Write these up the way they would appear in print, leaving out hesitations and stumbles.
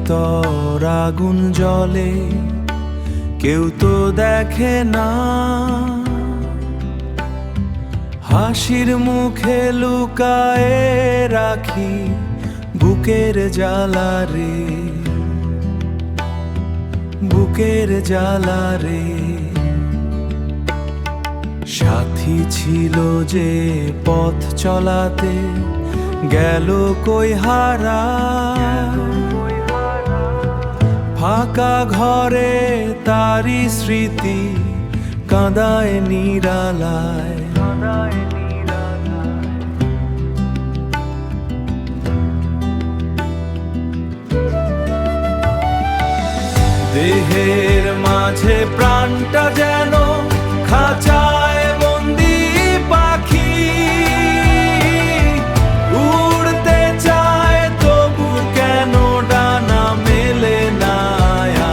ভিতর আগুন জ্বলে, কেউ তো দেখে না। হাসির মুখে লুকায়ে রাখি বুকের জ্বালা রে, বুকের জ্বালা রে। সাথী ছিল যে পথ চলাতে, গেল কই হারা। ফাঁকা ঘরে তারি স্মৃতি কাঁদায় নিরালায়। দেহের মাঝে প্রাণটা যেন খাঁচায় বন্দি পাখি, উড়তে চায় তবু কেন ডানা মেলে না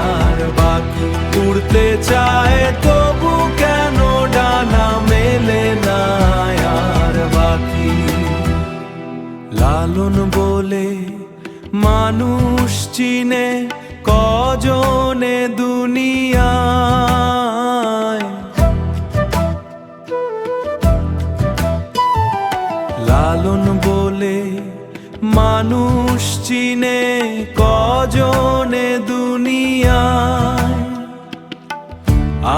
আর বাকি। উড়তে চায় তবু কেন ডানা মেলে না আর বাকি। লালন বলে মানুষ চিনে কজনে দুনিয়ায়, লালন বলে মানুষ চিনে কজনে দুনিয়ায়।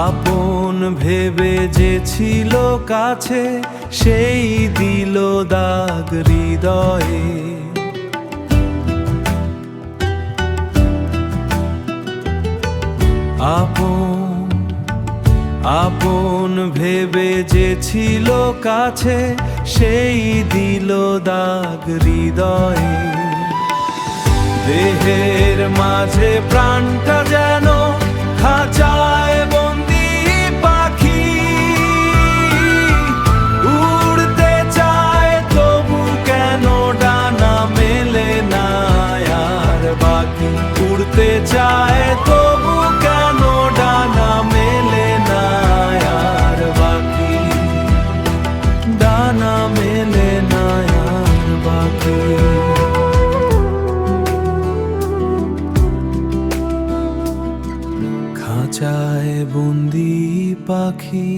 আপন ভেবে যে ছিল কাছে, সেই দিল দাগ হৃদয়ে। আপন ভেবে যে ছিল কাছে, সেই দিল দাগ হৃদয়ে। দেহের মাঝে প্রাণটা যেন খাঁচায় বন্দি পাখি, উড়তে চায় তবু কেন ডানা মেলে না আর বাকি। উড়তে চায় তবু কেন ডানা মেলে না আর বাকি। ডানা মেলে না আর বাকি। খাঁচায় বন্দি পাখি।